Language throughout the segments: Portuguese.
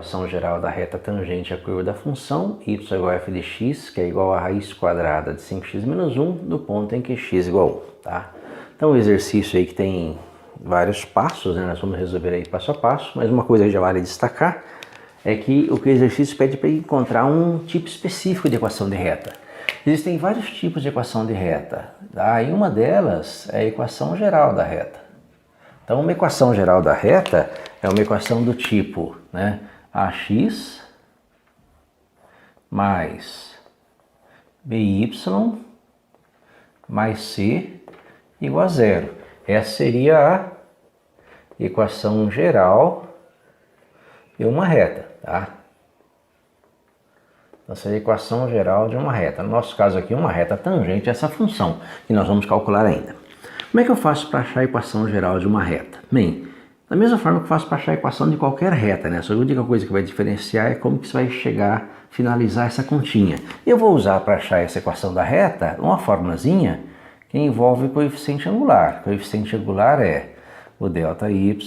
equação geral da reta tangente à curva da função y igual a f de x, que é igual a raiz quadrada de 5x menos 1 do ponto em que x igual a 1, tá? Então o exercício aí que tem vários passos, né? Nós vamos resolver aí passo a passo, mas uma coisa que já vale destacar é que o exercício pede para encontrar um tipo específico de equação de reta. Existem vários tipos de equação de reta, tá? E uma delas é a equação geral da reta. Então, uma equação geral da reta é uma equação do tipo, né, ax mais by mais c igual a zero. Essa seria a equação geral de uma reta, tá? Então, seria a equação geral de uma reta. No nosso caso aqui, uma reta tangente a essa função, que nós vamos calcular ainda. Como é que eu faço para achar a equação geral de uma reta? Bem, da mesma forma que eu faço para achar a equação de qualquer reta, né? Só que a única coisa que vai diferenciar é como que você vai chegar, finalizar essa continha. Eu vou usar para achar essa equação da reta uma formulazinha que envolve coeficiente angular. O coeficiente angular é o ΔY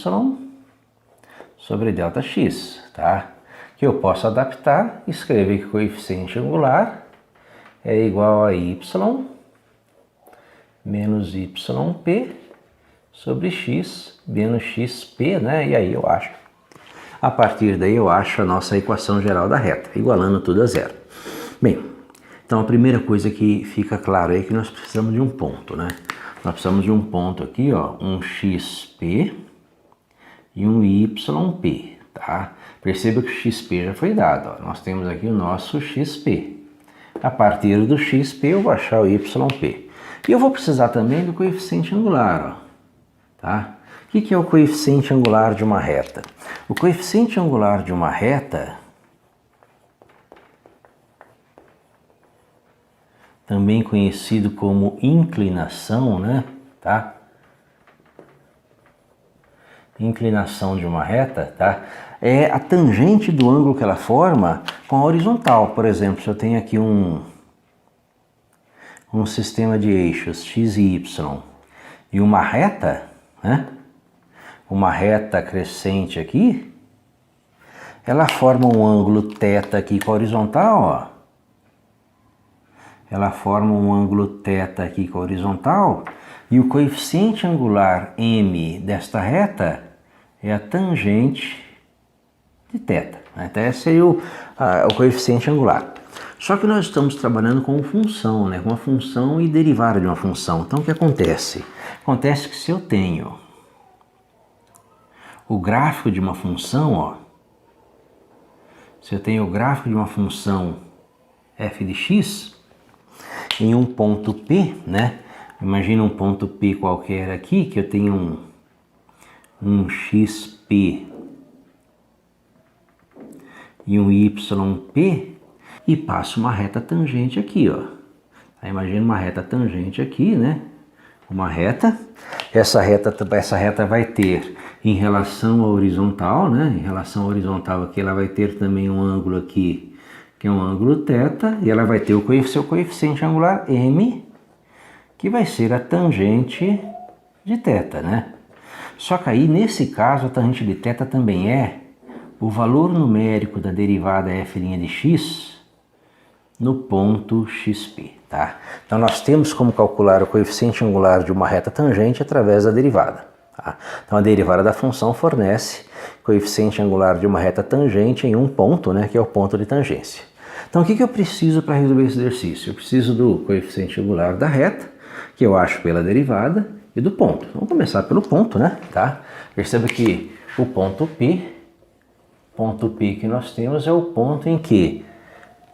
sobre ΔX, tá? Que eu posso adaptar e escrever que o coeficiente angular é igual a y menos yp sobre x menos xp, né? E aí a partir daí eu acho a nossa equação geral da reta, igualando tudo a zero. Bem, então a primeira coisa que fica claro aí é que nós precisamos de um ponto, né? Nós precisamos de um ponto aqui, ó, um xp e um yp, tá? Perceba que o xp já foi dado, ó. Nós temos aqui o nosso xp. A partir do xp eu vou achar o yp. E eu vou precisar também do coeficiente angular, ó, tá? O que é o coeficiente angular de uma reta? O coeficiente angular de uma reta, também conhecido como inclinação, né? Tá? Inclinação de uma reta, tá? É a tangente do ângulo que ela forma com a horizontal. Por exemplo, se eu tenho aqui um sistema de eixos x e y e uma reta, né? Uma reta crescente aqui, ela forma um ângulo θ aqui com a horizontal, ó. Ela forma um ângulo θ aqui com a horizontal e o coeficiente angular m desta reta é a tangente de θ, né? Então esse seria o coeficiente angular. Só que nós estamos trabalhando com função, né? Com uma função e derivada de uma função. Então o que acontece? Acontece que se eu tenho o gráfico de uma função, ó, se eu tenho o gráfico de uma função f de x em um ponto P, né? Imagina um ponto P qualquer aqui, que eu tenho um xp e um yp, e passo uma reta tangente aqui, ó. Imagina uma reta tangente aqui, né? Uma reta. Essa reta vai ter em relação à horizontal, né? Em relação à horizontal aqui, ela vai ter também um ângulo aqui, que é um ângulo θ, e ela vai ter o seu coeficiente angular m, que vai ser a tangente de θ, né? Só que aí, nesse caso, a tangente de θ também é o valor numérico da derivada f' de x no ponto xp, tá? Então nós temos como calcular o coeficiente angular de uma reta tangente através da derivada, tá? Então a derivada da função fornece coeficiente angular de uma reta tangente em um ponto, né, que é o ponto de tangência. Então o que eu preciso para resolver esse exercício? Eu preciso do coeficiente angular da reta, que eu acho pela derivada, e do ponto. Vamos começar pelo ponto, né, tá? Perceba que o ponto P que nós temos é o ponto em que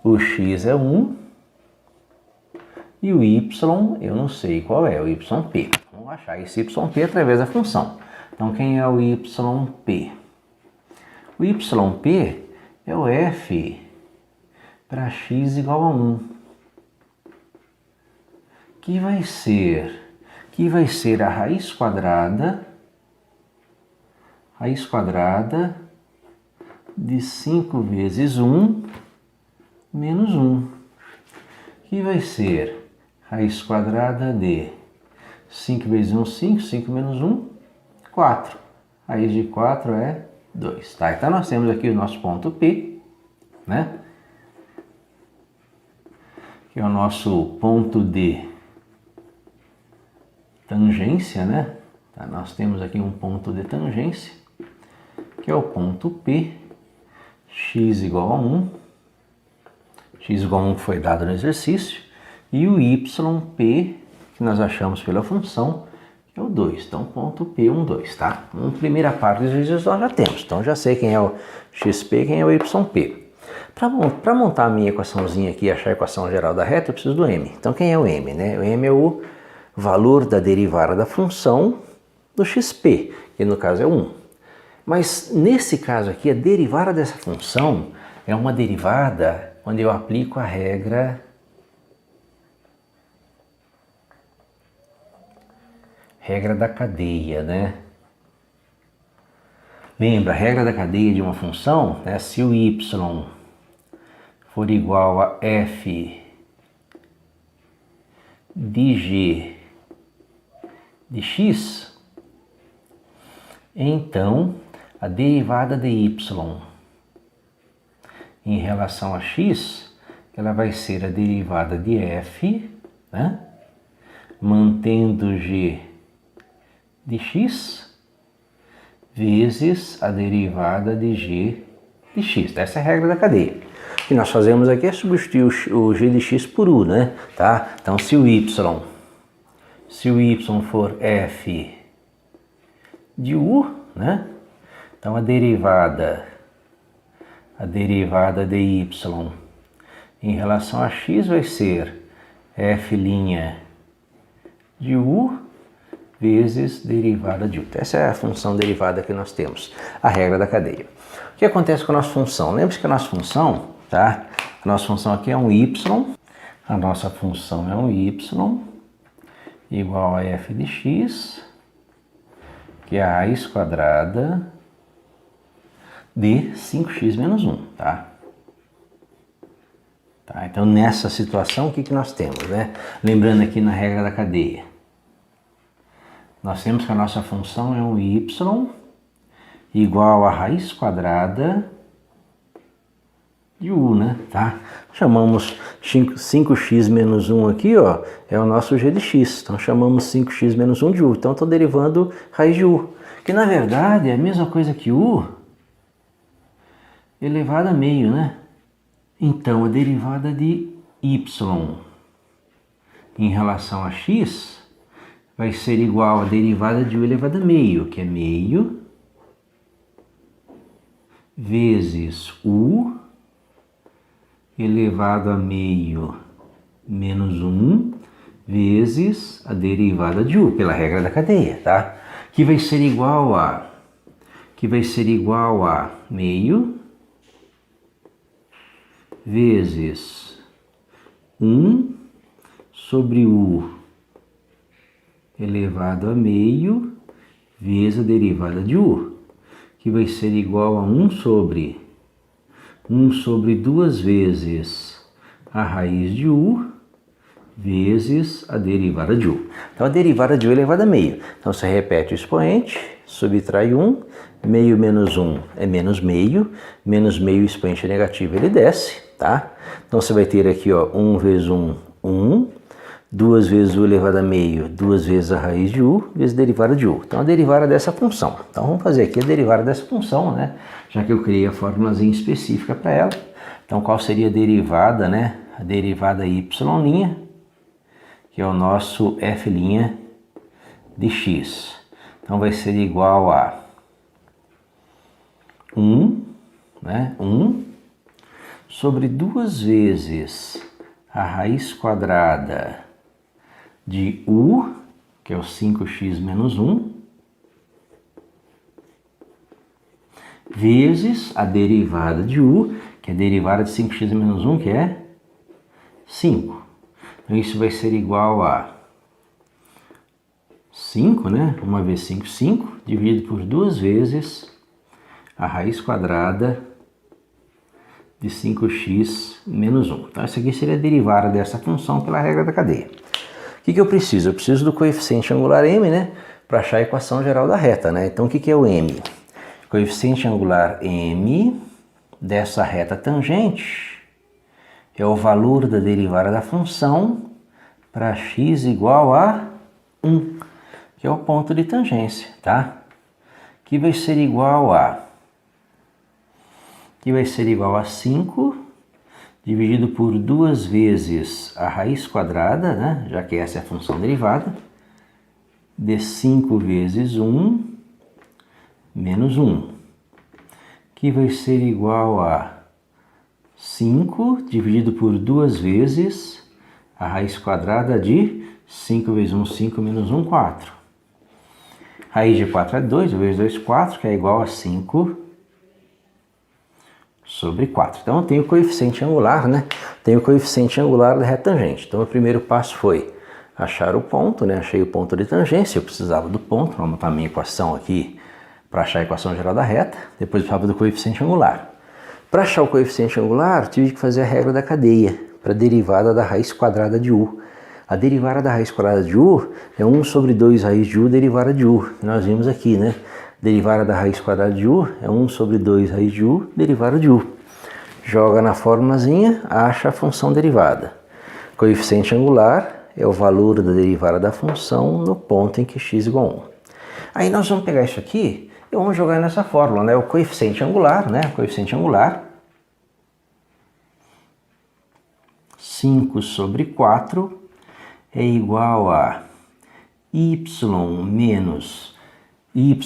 o x é 1 e o y eu não sei qual é, o yp. Vamos achar esse yp através da função. Então quem é o yp? O yp é o f para x igual a 1, que vai ser a raiz quadrada de 5 vezes 1 menos 1, que vai ser raiz quadrada de 5 vezes 1, 5, 5 menos 1, 4. Raiz de 4 é 2. Tá? Então nós temos aqui o nosso ponto P, né? Que é o nosso ponto de tangência, né? Tá? Nós temos aqui um ponto de tangência, que é o ponto P, x igual a 1, x igual a 1 foi dado no exercício, e o yp, que nós achamos pela função, que é o 2. Então, ponto P, 1, 2, tá? Uma primeira parte dos exercícios nós já temos. Então, já sei quem é o xp, quem é o yp. Para montar a minha equaçãozinha aqui e achar a equação geral da reta, eu preciso do m. Então, quem é o m, né? O m é o valor da derivada da função do xp, que no caso é 1. Mas, nesse caso aqui, a derivada dessa função é uma derivada onde eu aplico a regra da cadeia, né? Lembra, a regra da cadeia de uma função, né? Se o y for igual a f de g de x, então a derivada de y em relação a x, ela vai ser a derivada de f, né? Mantendo g de x vezes a derivada de g de x. Essa é a regra da cadeia. O que nós fazemos aqui é substituir o g de x por u, né? Tá? Então, se o y for f de u, né? Então, a derivada de y em relação a x vai ser f' de u vezes derivada de u. Essa é a função derivada que nós temos, a regra da cadeia. O que acontece com a nossa função? Lembre-se que a nossa função, tá? A nossa função aqui é um y, a nossa função é um y igual a f de x, que é a raiz quadrada de 5x menos 1, tá? Tá? Então, nessa situação, o que nós temos, né? Lembrando aqui na regra da cadeia, nós temos que a nossa função é um y igual a raiz quadrada de u, né? Tá? Chamamos 5x menos 1 aqui, ó, é o nosso g de x. Então, chamamos 5x menos 1 de u. Então, estou derivando raiz de u, que na verdade é a mesma coisa que u elevado a meio, né? Então, a derivada de y em relação a x vai ser igual a derivada de u elevado a meio, que é meio vezes u elevado a meio menos 1 vezes a derivada de u, pela regra da cadeia, tá? Que vai ser igual a meio vezes 1 sobre u elevado a meio vezes a derivada de u, que vai ser igual a 1 sobre 2 vezes a raiz de u vezes a derivada de u. Então, a derivada de u elevado a meio. Então, você repete o expoente, subtrai 1, meio menos 1 é menos meio expoente negativo, ele desce, tá? Então, você vai ter aqui, ó, 1 vezes 1, 1, 2 vezes u elevado a meio, 2 vezes a raiz de u, vezes a derivada de u. Então, a derivada dessa função. Então, vamos fazer aqui a derivada dessa função, né? Já que eu criei a fórmulazinha específica para ela. Então, qual seria a derivada, né? A derivada y', que é o nosso f' de x. Então, vai ser igual a 1, né? 1 sobre 2 vezes a raiz quadrada de u, que é o 5x menos 1, vezes a derivada de u, que é a derivada de 5x menos 1, que é 5. Então, isso vai ser igual a 5, né? 1 vezes 5, 5, dividido por 2 vezes a raiz quadrada de 5x menos 1. Então, essa aqui seria a derivada dessa função pela regra da cadeia. O que eu preciso? Eu preciso do coeficiente angular m, né? Para achar a equação geral da reta, né? Então, o que é o m? Coeficiente angular m dessa reta tangente é o valor da derivada da função para x igual a 1, que é o ponto de tangência, tá? Que vai ser igual a 5 dividido por 2 vezes a raiz quadrada, né? Já que essa é a função derivada, de 5 vezes 1 menos 1, que vai ser igual a 5 dividido por 2 vezes a raiz quadrada de 5 vezes 1, 5 menos 1, 4. Raiz de 4 é 2, 2 vezes 2, 4, que é igual a 5 sobre 4. Então eu tenho o coeficiente angular, né? Tenho o coeficiente angular da reta tangente. Então o primeiro passo foi achar o ponto, né? Achei o ponto de tangência, eu precisava do ponto, vamos botar a minha equação aqui para achar a equação geral da reta. Depois eu precisava do coeficiente angular. Para achar o coeficiente angular, tive que fazer a regra da cadeia para a derivada da raiz quadrada de u. A derivada da raiz quadrada de u é 1 sobre 2 raiz de u derivada de u. Nós vimos aqui, né? Derivada da raiz quadrada de u é 1 sobre 2 raiz de u derivada de u. Joga na formulazinha, acha a função derivada. Coeficiente angular é o valor da derivada da função no ponto em que x igual a 1. Aí nós vamos pegar isso aqui e vamos jogar nessa fórmula, né? O coeficiente angular, né? O coeficiente angular, 5 sobre 4 é igual a y menos yp,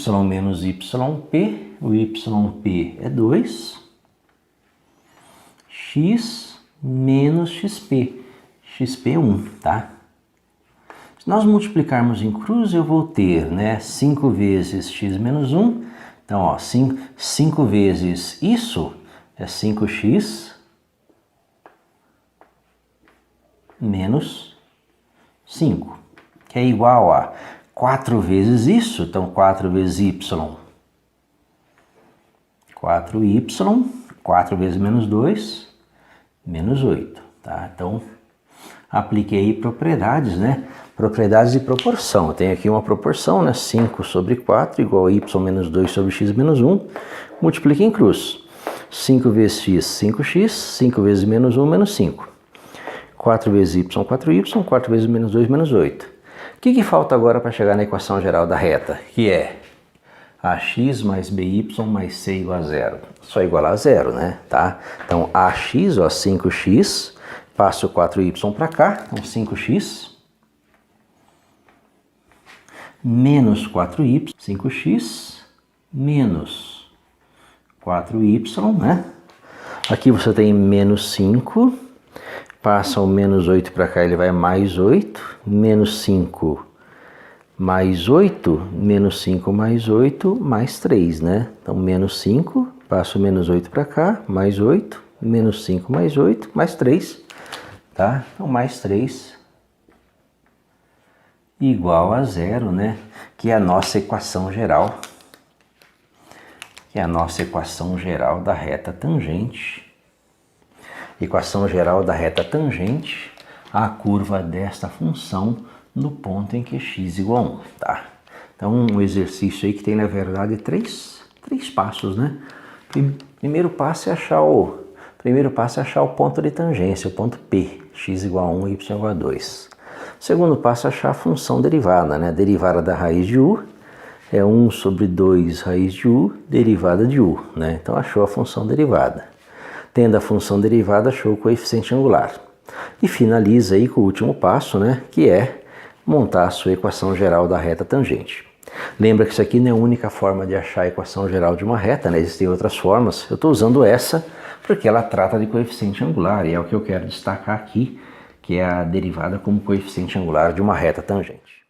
o yp é 2, x menos xp é 1, tá? Se nós multiplicarmos em cruz, eu vou ter, né, 5 vezes x menos 1, então, ó, 5 vezes isso é 5x menos 5, que é igual a 4 vezes isso, então 4 vezes y, 4y, 4 vezes menos 2, menos 8, tá? Então, apliquei aí propriedades, né? Propriedades de proporção. Eu tenho aqui uma proporção, né? 5 sobre 4 igual a y menos 2 sobre x menos 1. Multiplique em cruz. 5 vezes x, 5x. 5 vezes menos 1, menos 5. 4 vezes y, 4y. 4 vezes menos 2, menos 8. O que falta agora para chegar na equação geral da reta? Que é ax mais by mais c igual a 0. Só igualar a 0, né? Tá? Então, ax, ó, 5x, passo 4y para cá, então 5x, menos 4y, 5x, menos 4y, né? Aqui você tem menos 5, passa o menos 8 para cá, ele vai mais 8, menos 5 mais 8, menos 5 mais 8, mais 3, né? Então, menos 5, passo o menos 8 para cá, mais 8, menos 5 mais 8, mais 3, tá? Então, mais 3 igual a 0, né? Que é a nossa equação geral. Que é a nossa equação geral da reta tangente. Equação geral da reta tangente à curva desta função no ponto em que x igual a 1, tá? Então, um exercício aí que tem, na verdade, três passos, né? Primeiro passo é achar o ponto de tangência, o ponto P, x igual a 1, y igual a 2. Segundo passo é achar a função derivada, né? Derivada da raiz de u é 1 sobre 2 raiz de u, derivada de u, né? Então, achou a função derivada. Tendo a função derivada, achou o coeficiente angular. E finaliza aí com o último passo, né? Que é montar a sua equação geral da reta tangente. Lembra que isso aqui não é a única forma de achar a equação geral de uma reta, né? Existem outras formas. Eu estou usando essa porque ela trata de coeficiente angular e é o que eu quero destacar aqui, que é a derivada como coeficiente angular de uma reta tangente.